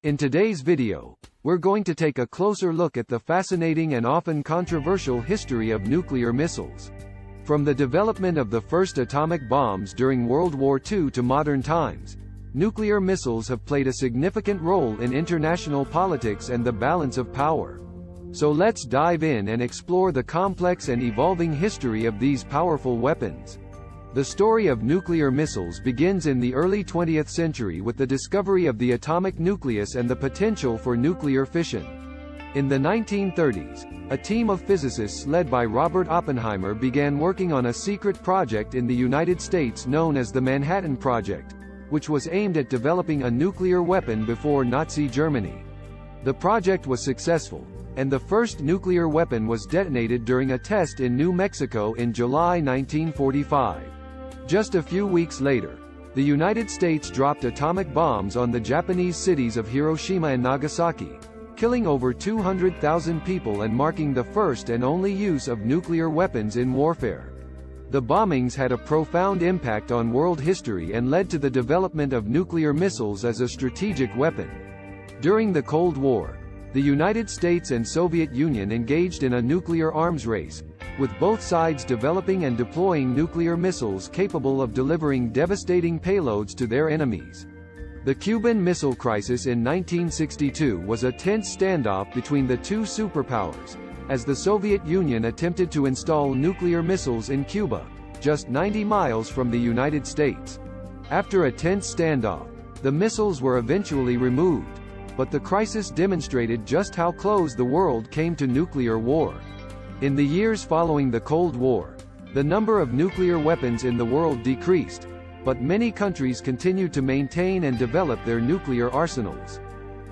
In today's video, we're going to take a closer look at the fascinating and often controversial history of nuclear missiles. From the development of the first atomic bombs during World War II to modern times, nuclear missiles have played a significant role in international politics and the balance of power. So let's dive in and explore the complex and evolving history of these powerful weapons. The story of nuclear missiles begins in the early 20th century with the discovery of the atomic nucleus and the potential for nuclear fission. In the 1930s, a team of physicists led by Robert Oppenheimer began working on a secret project in the United States known as the Manhattan Project, which was aimed at developing a nuclear weapon before Nazi Germany. The project was successful, and the first nuclear weapon was detonated during a test in New Mexico in July 1945. Just a few weeks later, the United States dropped atomic bombs on the Japanese cities of Hiroshima and Nagasaki, killing over 200,000 people and marking the first and only use of nuclear weapons in warfare. The bombings had a profound impact on world history and led to the development of nuclear missiles as a strategic weapon. During the Cold War, the United States and Soviet Union engaged in a nuclear arms race, with both sides developing and deploying nuclear missiles capable of delivering devastating payloads to their enemies. The Cuban Missile Crisis in 1962 was a tense standoff between the two superpowers, as the Soviet Union attempted to install nuclear missiles in Cuba, just 90 miles from the United States. After a tense standoff, the missiles were eventually removed, but the crisis demonstrated just how close the world came to nuclear war. In the years following the Cold War, the number of nuclear weapons in the world decreased, but many countries continued to maintain and develop their nuclear arsenals.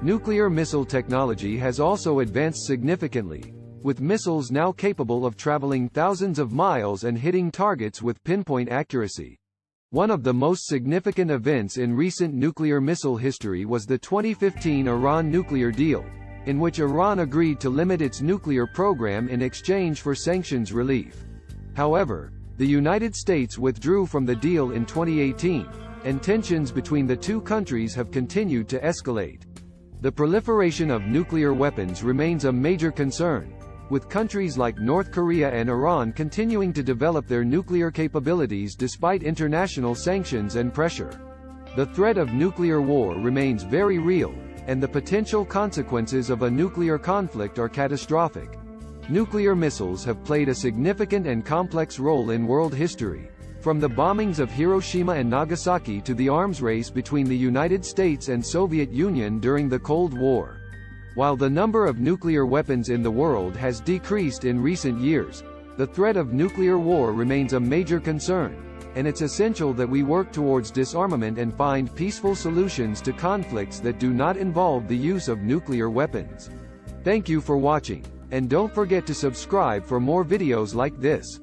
Nuclear missile technology has also advanced significantly, with missiles now capable of traveling thousands of miles and hitting targets with pinpoint accuracy. One of the most significant events in recent nuclear missile history was the 2015 Iran nuclear deal, in which Iran agreed to limit its nuclear program in exchange for sanctions relief. However, the United States withdrew from the deal in 2018, and tensions between the two countries have continued to escalate. The proliferation of nuclear weapons remains a major concern, with countries like North Korea and Iran continuing to develop their nuclear capabilities despite international sanctions and pressure. The threat of nuclear war remains very real, and the potential consequences of a nuclear conflict are catastrophic. Nuclear missiles have played a significant and complex role in world history, from the bombings of Hiroshima and Nagasaki to the arms race between the United States and Soviet Union during the Cold War. While the number of nuclear weapons in the world has decreased in recent years, the threat of nuclear war remains a major concern, and it's essential that we work towards disarmament and find peaceful solutions to conflicts that do not involve the use of nuclear weapons. Thank you for watching, and don't forget to subscribe for more videos like this.